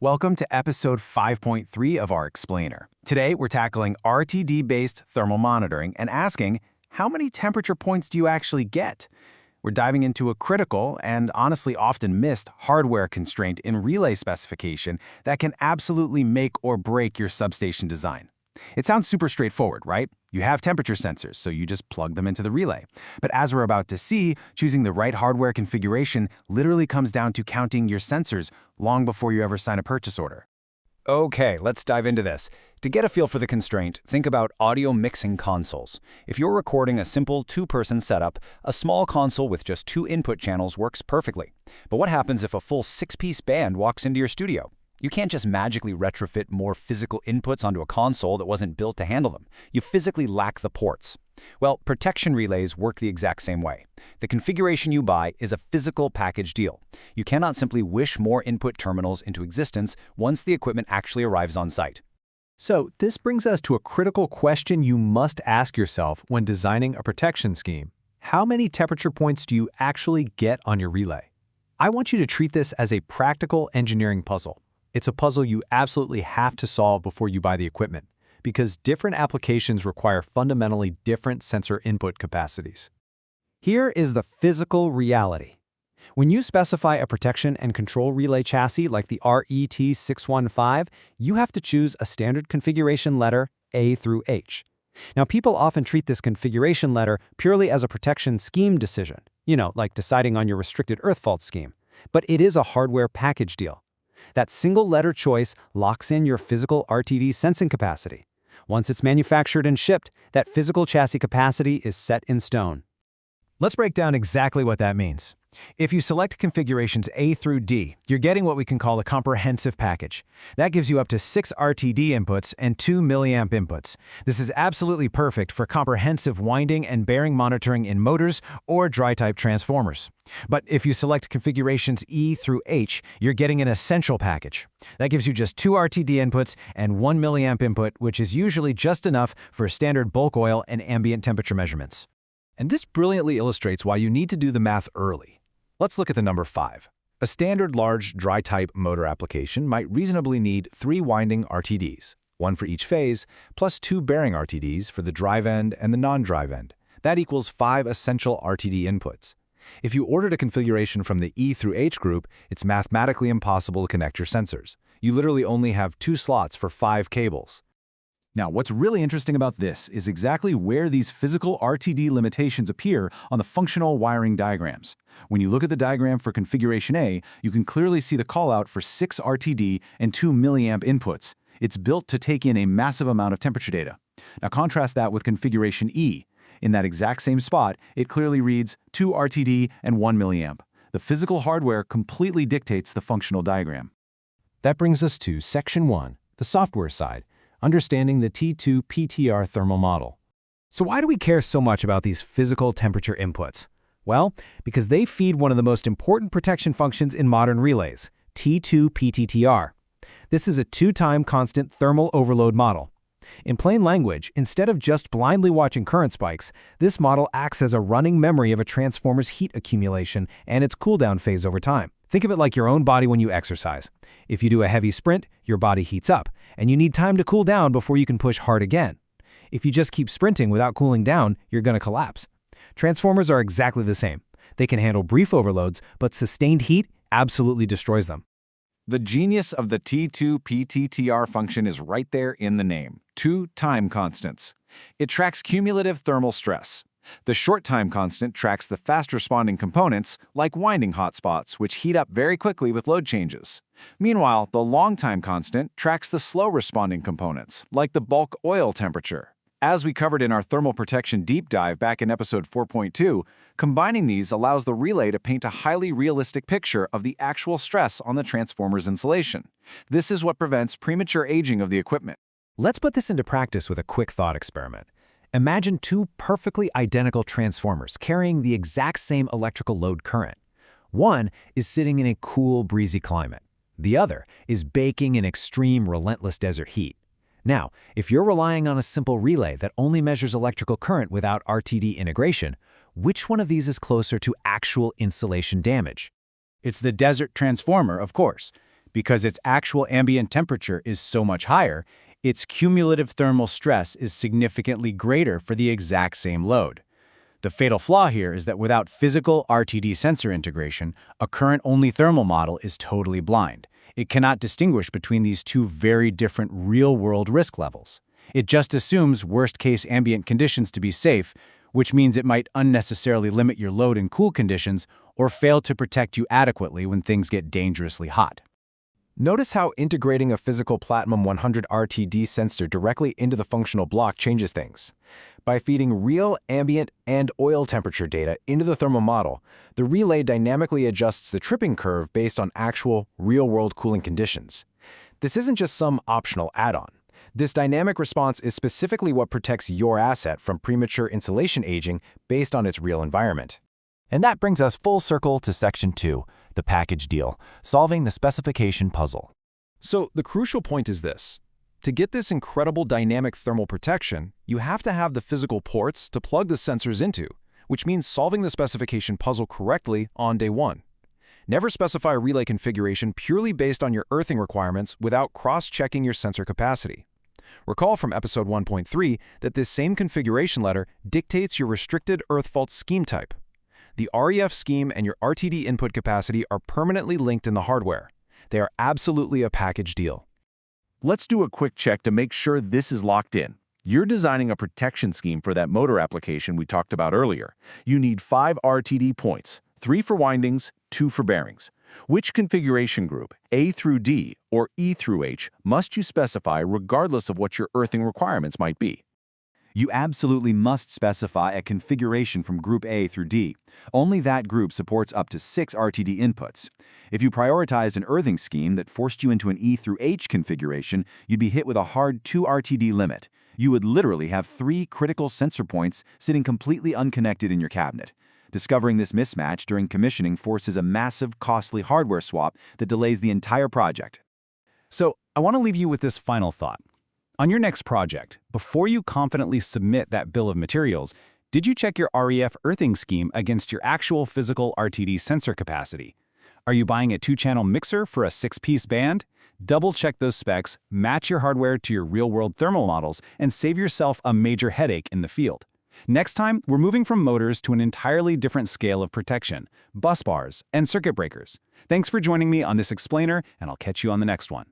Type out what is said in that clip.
Welcome to episode 5.3 of our Explainer. Today, we're tackling RTD-based thermal monitoring and asking, how many temperature points do you actually get? We're diving into a critical and honestly often missed hardware constraint in relay specification that can absolutely make or break your substation design. It sounds super straightforward, right? You have temperature sensors, so you just plug them into the relay. But as we're about to see, choosing the right hardware configuration literally comes down to counting your sensors long before you ever sign a purchase order. Okay, let's dive into this. To get a feel for the constraint, think about audio mixing consoles. If you're recording a simple two-person setup, a small console with just two input channels works perfectly. But what happens if a full six-piece band walks into your studio? You can't just magically retrofit more physical inputs onto a console that wasn't built to handle them. You physically lack the ports. Well, protection relays work the exact same way. The configuration you buy is a physical package deal. You cannot simply wish more input terminals into existence once the equipment actually arrives on site. So this brings us to a critical question you must ask yourself when designing a protection scheme. How many temperature points do you actually get on your relay? I want you to treat this as a practical engineering puzzle. It's a puzzle you absolutely have to solve before you buy the equipment, because different applications require fundamentally different sensor input capacities. Here is the physical reality. When you specify a protection and control relay chassis like the RET615, you have to choose a standard configuration letter A through H. Now, people often treat this configuration letter purely as a protection scheme decision, like deciding on your restricted earth fault scheme. But it is a hardware package deal. That single letter choice locks in your physical RTD sensing capacity. Once it's manufactured and shipped, that physical chassis capacity is set in stone. Let's break down exactly what that means. If you select configurations A through D, you're getting what we can call a comprehensive package. That gives you up to 6 RTD inputs and 2 milliamp inputs. This is absolutely perfect for comprehensive winding and bearing monitoring in motors or dry-type transformers. But if you select configurations E through H, you're getting an essential package. That gives you just 2 RTD inputs and 1 milliamp input, which is usually just enough for standard bulk oil and ambient temperature measurements. And this brilliantly illustrates why you need to do the math early. Let's look at the number 5. A standard large dry-type motor application might reasonably need 3 winding RTDs, 1 for each phase, plus 2 bearing RTDs for the drive end and the non-drive end. That equals 5 essential RTD inputs. If you ordered a configuration from the E through H group, it's mathematically impossible to connect your sensors. You literally only have 2 slots for 5 cables. Now, what's really interesting about this is exactly where these physical RTD limitations appear on the functional wiring diagrams. When you look at the diagram for configuration A, you can clearly see the callout for 6 RTD and 2 milliamp inputs. It's built to take in a massive amount of temperature data. Now contrast that with configuration E. In that exact same spot, it clearly reads 2 RTD and 1 milliamp. The physical hardware completely dictates the functional diagram. That brings us to section 1, the software side. Understanding the T2 PTR thermal model. So why do we care so much about these physical temperature inputs? Well, because they feed one of the most important protection functions in modern relays, T2 PTTR. This is a 2-time constant thermal overload model. In plain language, instead of just blindly watching current spikes, this model acts as a running memory of a transformer's heat accumulation and its cooldown phase over time. Think of it like your own body when you exercise. If you do a heavy sprint, your body heats up, and you need time to cool down before you can push hard again. If you just keep sprinting without cooling down, you're going to collapse. Transformers are exactly the same. They can handle brief overloads, but sustained heat absolutely destroys them. The genius of the T2 PTTR function is right there in the name, 2 time constants. It tracks cumulative thermal stress. The short time constant tracks the fast-responding components, like winding hotspots, which heat up very quickly with load changes. Meanwhile, the long time constant tracks the slow-responding components, like the bulk oil temperature. As we covered in our thermal protection deep dive back in episode 4.2, combining these allows the relay to paint a highly realistic picture of the actual stress on the transformer's insulation. This is what prevents premature aging of the equipment. Let's put this into practice with a quick thought experiment. Imagine 2 perfectly identical transformers carrying the exact same electrical load current. One is sitting in a cool, breezy climate. The other is baking in extreme, relentless desert heat. Now, if you're relying on a simple relay that only measures electrical current without RTD integration, which one of these is closer to actual insulation damage? It's the desert transformer, of course. Because its actual ambient temperature is so much higher, its cumulative thermal stress is significantly greater for the exact same load. The fatal flaw here is that without physical RTD sensor integration, a current-only thermal model is totally blind. It cannot distinguish between these two very different real-world risk levels. It just assumes worst-case ambient conditions to be safe, which means it might unnecessarily limit your load in cool conditions or fail to protect you adequately when things get dangerously hot. Notice how integrating a physical Platinum 100 RTD sensor directly into the functional block changes things. By feeding real ambient and oil temperature data into the thermal model, the relay dynamically adjusts the tripping curve based on actual, real-world cooling conditions. This isn't just some optional add-on. This dynamic response is specifically what protects your asset from premature insulation aging based on its real environment. And that brings us full circle to Section 2, the package deal, solving the specification puzzle. So the crucial point is this. To get this incredible dynamic thermal protection, you have to have the physical ports to plug the sensors into, which means solving the specification puzzle correctly on day one. Never specify a relay configuration purely based on your earthing requirements without cross-checking your sensor capacity. Recall from episode 1.3 that this same configuration letter dictates your restricted earth fault scheme type. The REF scheme and your RTD input capacity are permanently linked in the hardware. They are absolutely a package deal. Let's do a quick check to make sure this is locked in. You're designing a protection scheme for that motor application we talked about earlier. You need 5 RTD points, 3 for windings, 2 for bearings. Which configuration group, A through D or E through H, must you specify regardless of what your earthing requirements might be? You absolutely must specify a configuration from Group A through D. Only that group supports up to 6 RTD inputs. If you prioritized an earthing scheme that forced you into an E through H configuration, you'd be hit with a hard 2 RTD limit. You would literally have 3 critical sensor points sitting completely unconnected in your cabinet. Discovering this mismatch during commissioning forces a massive, costly hardware swap that delays the entire project. So, I want to leave you with this final thought. On your next project, before you confidently submit that bill of materials, did you check your REF earthing scheme against your actual physical RTD sensor capacity? Are you buying a 2-channel mixer for a 6-piece band? Double-check those specs, match your hardware to your real-world thermal models, and save yourself a major headache in the field. Next time, we're moving from motors to an entirely different scale of protection, bus bars, and circuit breakers. Thanks for joining me on this explainer, and I'll catch you on the next one.